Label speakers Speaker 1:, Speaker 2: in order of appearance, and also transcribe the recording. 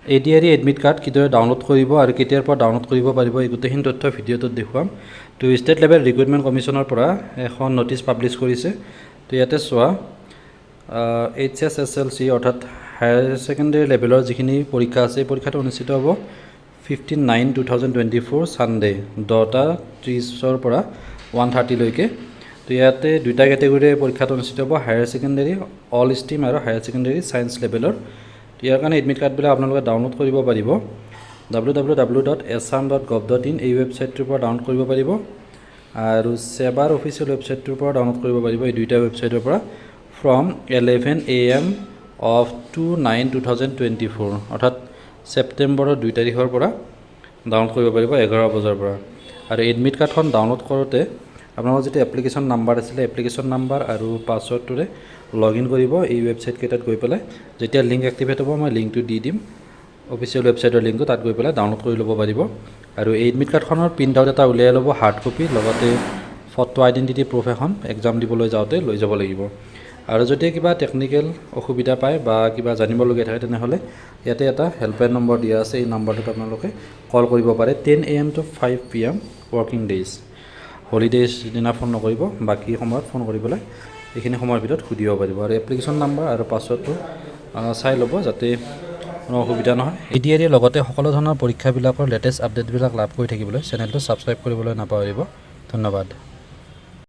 Speaker 1: ADRE Admit Card কিদৰে download কৰিব আৰু কেতিয়াৰ পৰা ডাউনলোড কৰিব পাৰিব এই গোটেইখিনি তথ্য ভিডিঅ'টোত দেখুৱাম। তো ষ্টেট লেভেল ৰিক্ৰুটমেণ্ট কমিশ্যনৰ পৰা এখন নটিচ পাব্লিছ কৰিছে। তো ইয়াতে চোৱা HSSLC অৰ্থাৎ হায়াৰ ছেকেণ্ডেৰী লেভেলৰ যিখিনি পৰীক্ষা আছে এই পৰীক্ষাটো অনুষ্ঠিত হ'ব 15/9/2024 ছানডে 10:30 পৰা 1:30 লৈকে। তো ইয়াতে দুটা কেটেগৰীৰ পৰীক্ষাটো অনুষ্ঠিত হ'ব, হায়াৰ ছেকেণ্ডেৰী অল ষ্ট্ৰীম আৰু হায়াৰ ছেকেণ্ডেৰী ছায়েন্স লেভেলৰ। ইয়াৰ কাৰণে এডমিট কাৰ্ডবিলাক আপোনালোকে ডাউনলোড কৰিব পাৰিব www.assam.gov.in এই ৱেবছাইটটোৰ পৰা ডাউনলোড কৰিব পাৰিব আৰু সেবাৰ অফিচিয়েল ৱেবছাইটটোৰ পৰা ডাউনলোড কৰিব পাৰিব। এই দুইটা ৱেবছাইটৰ পৰা ফ্ৰম 11 AM of 2/9/2024 অৰ্থাৎ ছেপ্টেম্বৰৰ 2 তাৰিখৰ পৰা ডাউনলোড কৰিব পাৰিব 11 বজাৰ পৰা। আৰু এডমিট কাৰ্ডখন ডাউনলোড কৰোঁতে আপোনালোকৰ যিটো এপ্লিকেশ্যন নাম্বাৰ আছিলে এপ্লিকেশ্যন নাম্বাৰ আৰু পাছৱৰ্ডটোৰে লগ ইন কৰিব এই ৱেবছাইট কেইটাত গৈ পেলাই। যেতিয়া লিংক এক্টিভেট হ'ব মই লিংকটো দি দিম, অফিচিয়েল ৱেবছাইটৰ লিংকটো, তাত গৈ পেলাই ডাউনলোড কৰি ল'ব পাৰিব। আৰু এই এডমিট কাৰ্ডখনৰ প্ৰিণ্ট আউট এটা উলিয়াই ল'ব, হাৰ্ড কপি, লগতে ফটো আইডেণ্টিটি প্ৰুফ এখন এক্সাম দিবলৈ যাওঁতে লৈ যাব লাগিব। আৰু যদি কিবা টেকনিকেল অসুবিধা পায় বা কিবা জানিবলগীয়া থাকে তেনেহ'লে ইয়াতে এটা হেল্পলাইন নম্বৰ দিয়া আছে, এই নম্বৰটোত আপোনালোকে কল কৰিব পাৰে 10 AM to 5 PM working days. Holidays দিনা ফোন নকৰিব, বাকী সময়ত ফোন কৰি পেলাই এইখিনি সময়ৰ ভিতৰত সুধিব পাৰিব। আৰু এপ্লিকেশ্যন নাম্বাৰ আৰু পাছৱৰ্ডটো চাই ল'ব যাতে কোনো অসুবিধা নহয়। ADRE লগতে সকলো ধৰণৰ পৰীক্ষাবিলাকৰ লেটেষ্ট আপডেটবিলাক লাভ কৰি থাকিবলৈ চেনেলটো ছাবস্ক্ৰাইব কৰিবলৈ নাপাহৰিব। ধন্যবাদ।